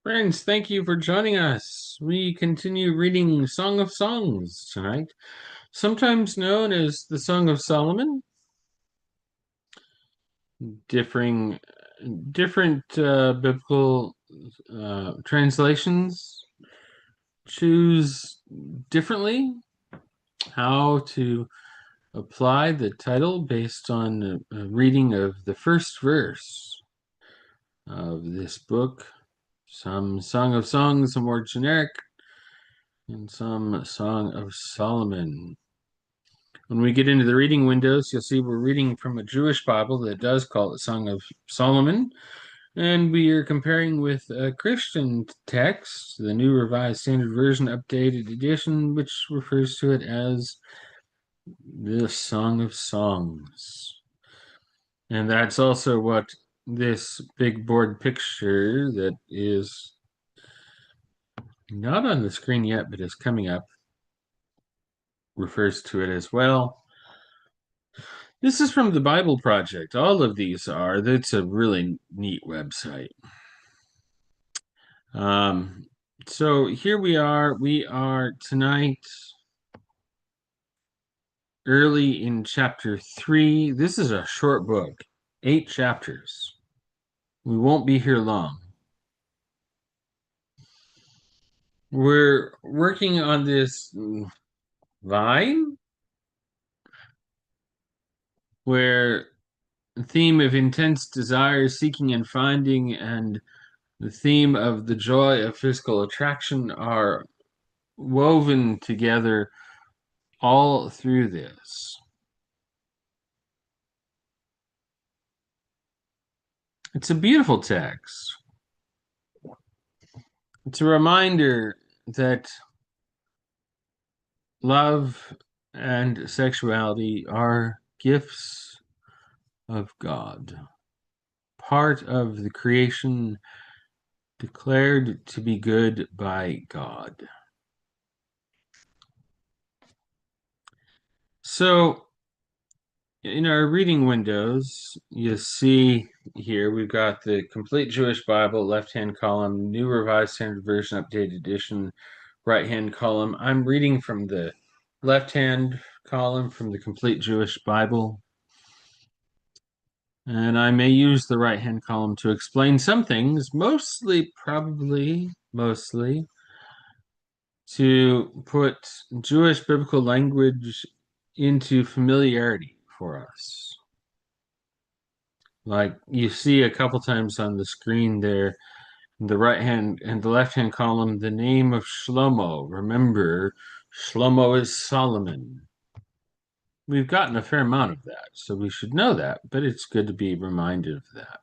Friends, thank you for joining us. We continue reading Song of Songs tonight, sometimes known as the Song of Solomon. Differing, different biblical translations choose differently how to apply the title based on a reading of the first verse of this book. Some Song of Songs are more generic, and some Song of Solomon. When we get into the reading windows, you'll see we're reading from a Jewish Bible that does call it Song of Solomon, and we are comparing with a Christian text, the New Revised Standard Version Updated Edition, which refers to it as the Song of Songs. And that's also what this big board picture that is not on the screen yet, but is coming up, refers to it as well. This is from the Bible Project. All of these are. That's a really neat website. So here we are. We are tonight early in chapter 3. This is a short book, 8 chapters. We won't be here long. We're working on this vine where the theme of intense desire, seeking and finding, and the theme of the joy of physical attraction are woven together all through this. It's a beautiful text. It's a reminder that love and sexuality are gifts of God, part of the creation declared to be good by God. So, in our reading windows, you see here we've got the Complete Jewish Bible, left-hand column, New Revised Standard Version, Updated Edition, right-hand column. I'm reading from the left-hand column from the Complete Jewish Bible. And I may use the right-hand column to explain some things, mostly, to put Jewish biblical language into familiarity for us. Like you see a couple times on the screen there, the right hand and the left hand column, the name of Shlomo. Remember, Shlomo is Solomon. We've gotten a fair amount of that, so we should know that, but it's good to be reminded of that.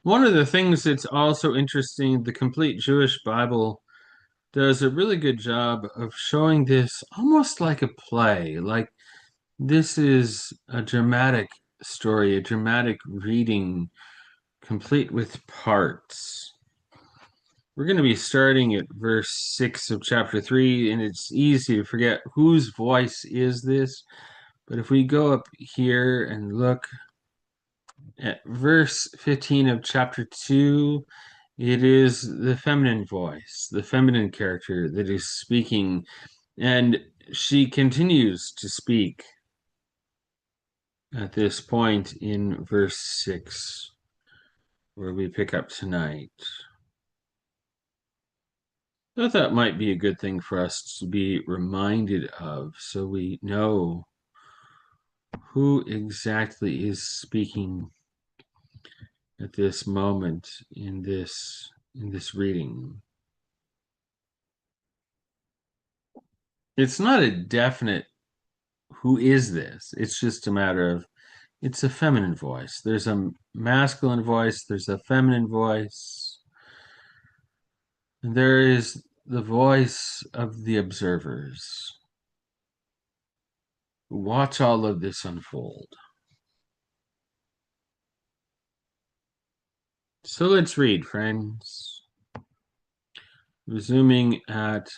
One of the things that's also interesting, the Complete Jewish Bible does a really good job of showing this almost like a play, like this is a dramatic story, a dramatic reading, complete with parts. We're going to be starting at verse 6 of chapter 3, and it's easy to forget whose voice is this. But if we go up here and look at verse 15 of chapter 2, it is the feminine voice, the feminine character that is speaking, and she continues to speak at this point in verse 6, where we pick up tonight. I thought that might be a good thing for us to be reminded of so we know who exactly is speaking at this moment in this reading. It's not a definite who is this. It's just a matter of it's a feminine voice. There's a masculine voice, there's a feminine voice. And there is the voice of the observers who watch all of this unfold. So let's read, friends. Resuming at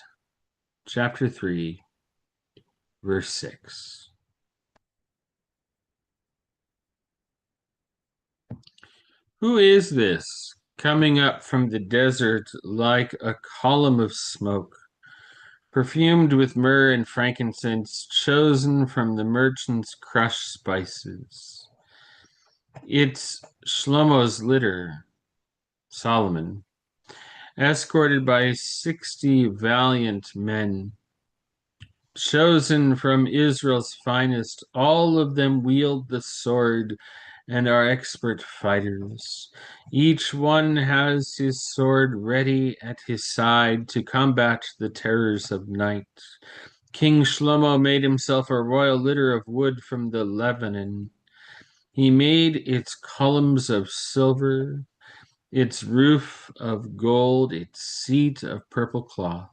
chapter 3, verse 6. Who is this coming up from the desert like a column of smoke, perfumed with myrrh and frankincense, chosen from the merchant's crushed spices. It's Shlomo's litter, Solomon, escorted by 60 valiant men, chosen from Israel's finest. All of them wield the sword and are expert fighters. Each one has his sword ready at his side to combat the terrors of night. King Shlomo made himself a royal litter of wood from the Lebanon. He made its columns of silver, its roof of gold, its seat of purple cloth.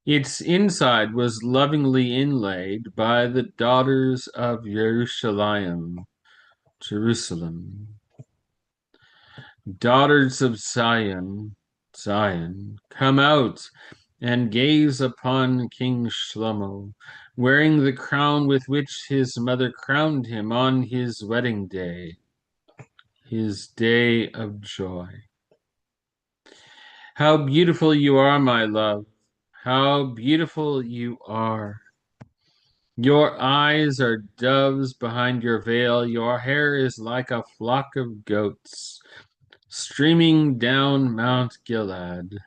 Its inside was lovingly inlaid by the daughters of Jerusalem. Daughters of Zion, come out and gaze upon King Shlomo, wearing the crown with which his mother crowned him on his wedding day, his day of joy. How beautiful you are, my love. How beautiful you are. Your eyes are doves behind your veil. Your hair is like a flock of goats streaming down Mount Gilead.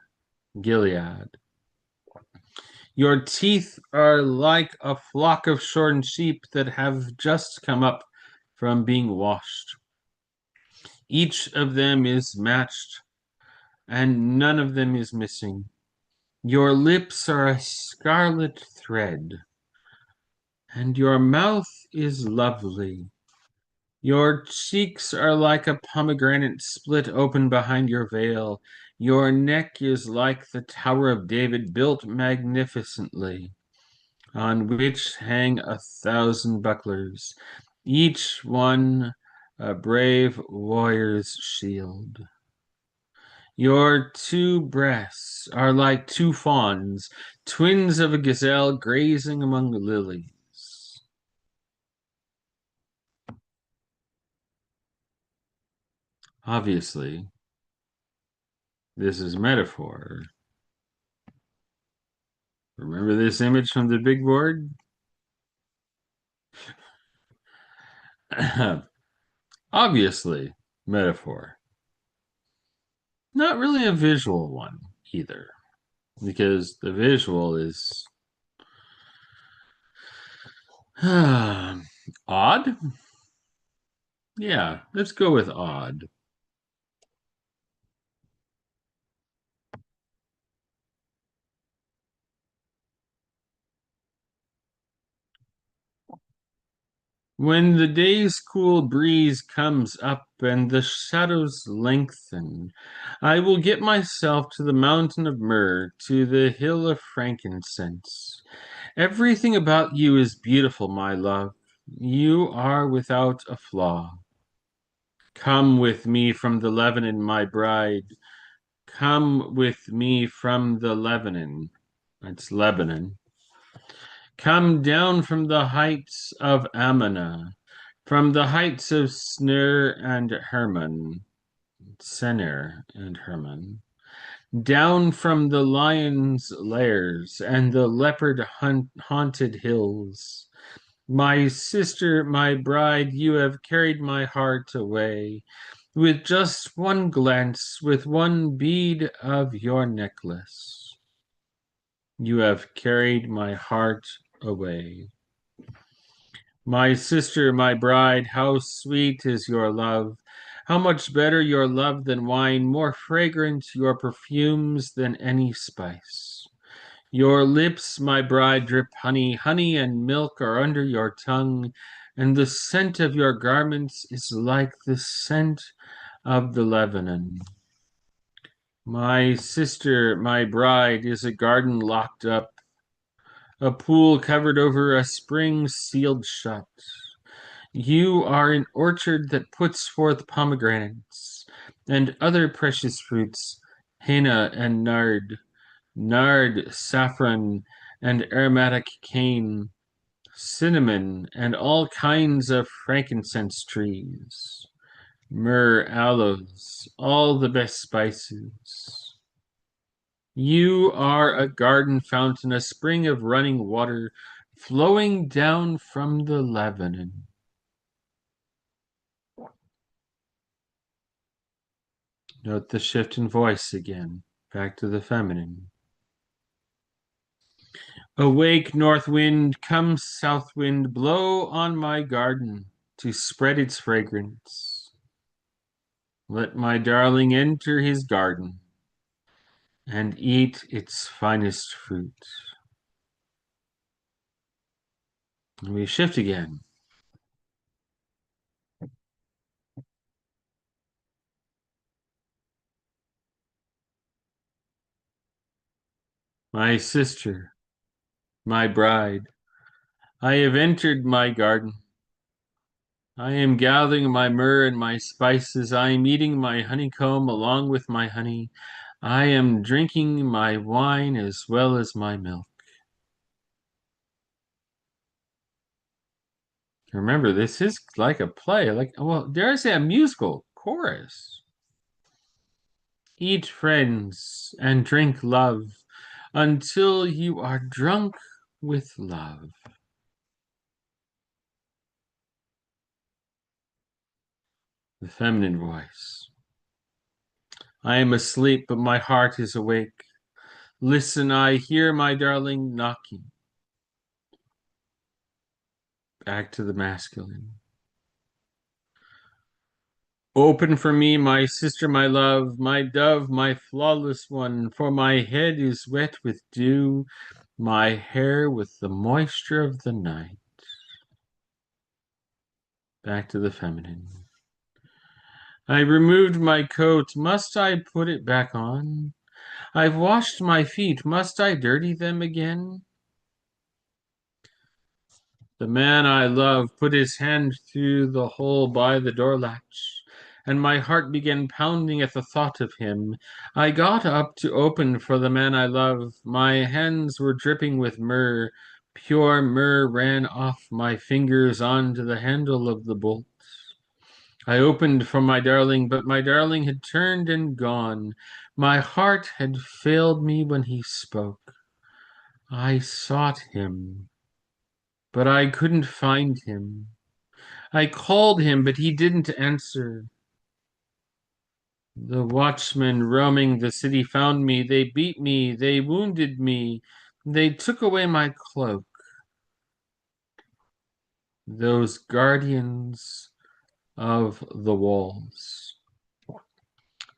Your teeth are like a flock of shorn sheep that have just come up from being washed. Each of them is matched, and none of them is missing. Your lips are a scarlet thread, and your mouth is lovely. Your cheeks are like a pomegranate split open behind your veil. Your neck is like the Tower of David built magnificently, on which hang 1,000 bucklers, each one a brave warrior's shield. Your two breasts are like two fawns, twins of a gazelle grazing among the lilies. Obviously, this is metaphor. Remember this image from the big board? Obviously, metaphor. Not really a visual one either, because the visual is odd. Yeah, let's go with odd. When the day's cool breeze comes up and the shadows lengthen, I will get myself to the mountain of myrrh, to the hill of frankincense. Everything about you is beautiful, my love. You are without a flaw. Come with me from the Lebanon, my bride. Come with me from the Lebanon. That's Lebanon. Come down from the heights of Ammana, from the heights of Senir and Hermon, down from the lion's lairs and the leopard haunted hills. My sister, my bride, you have carried my heart away with just one glance, with one bead of your necklace. You have carried my heart away. My sister, my bride, how sweet is your love. How much better your love than wine, more fragrant your perfumes than any spice. Your lips, my bride, drip honey. Honey and milk are under your tongue, and the scent of your garments is like the scent of the Lebanon. My sister, my bride, is a garden locked up, a pool covered over, a spring sealed shut. You are an orchard that puts forth pomegranates and other precious fruits, henna and nard, saffron, and aromatic cane, cinnamon, and all kinds of frankincense trees. myrrh, aloes, all the best spices. You are a garden fountain, a spring of running water flowing down from the Lebanon. Note the shift in voice again, back to the feminine. Awake, north wind, come, south wind, blow on my garden to spread its fragrance. Let my darling enter his garden and eat its finest fruit. And we shift again. My sister, my bride, I have entered my garden. I am gathering my myrrh and my spices. I am eating my honeycomb along with my honey. I am drinking my wine as well as my milk. Remember, this is like a play, well, dare I say a musical chorus. Eat, friends, and drink love until you are drunk with love. The feminine voice. I am asleep, but my heart is awake. Listen, I hear my darling knocking. Back to the masculine. Open for me, my sister, my love, my dove, my flawless one, for my head is wet with dew, my hair with the moisture of the night. Back to the feminine. I removed my coat. Must I put it back on? I've washed my feet. Must I dirty them again? The man I love put his hand through the hole by the door latch, and my heart began pounding at the thought of him. I got up to open for the man I love. My hands were dripping with myrrh. Pure myrrh ran off my fingers onto the handle of the bolt. I opened for my darling, but my darling had turned and gone. My heart had failed me when he spoke. I sought him, but I couldn't find him. I called him, but he didn't answer. The watchmen roaming the city found me. They beat me. They wounded me. They took away my cloak. Those guardians of the walls.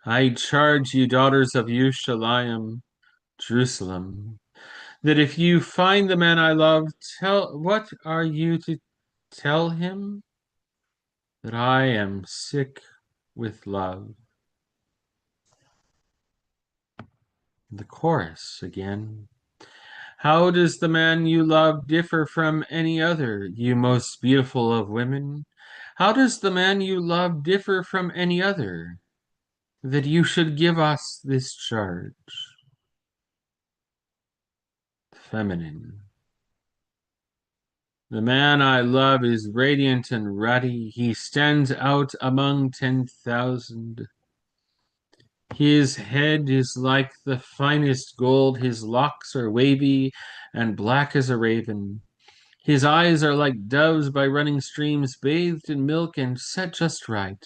I charge you, daughters of Yerushalayim, Jerusalem, that if you find the man I love, what are you to tell him? That I am sick with love. The chorus again. How does the man you love differ from any other, you most beautiful of women? How does the man you love differ from any other, that you should give us this charge? Feminine. The man I love is radiant and ruddy. He stands out among 10,000. His head is like the finest gold. His locks are wavy and black as a raven. His eyes are like doves by running streams, bathed in milk and set just right.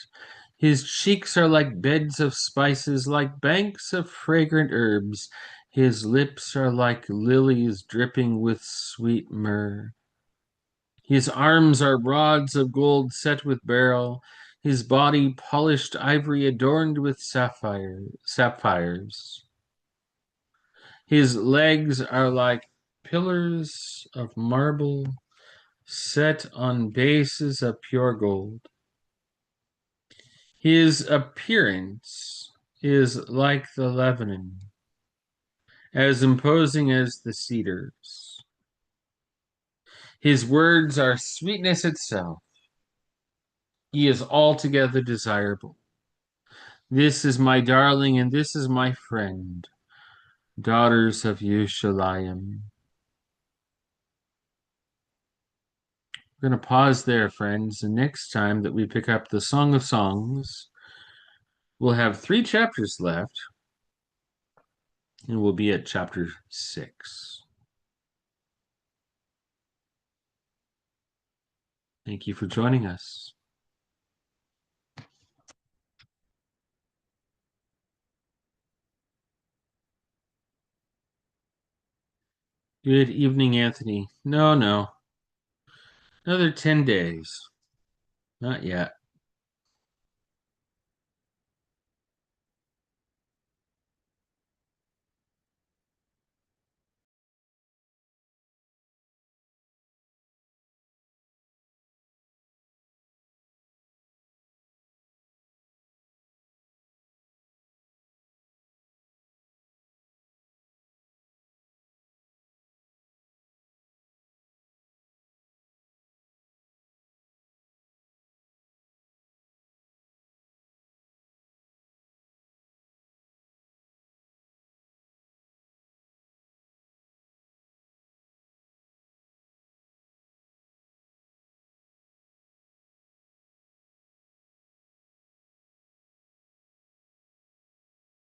His cheeks are like beds of spices, like banks of fragrant herbs. His lips are like lilies dripping with sweet myrrh. His arms are rods of gold set with beryl, his body polished ivory adorned with sapphires. His legs are like pillars of marble set on bases of pure gold. His appearance is like the Lebanon, as imposing as the cedars. His words are sweetness itself. He is altogether desirable. This is my darling, and this is my friend, daughters of Yerushalayim. We're going to pause there, friends. And next time that we pick up the Song of Songs, we'll have 3 chapters left, and we'll be at chapter 6. Thank you for joining us. Good evening, Anthony. No. Another 10 days. Not yet.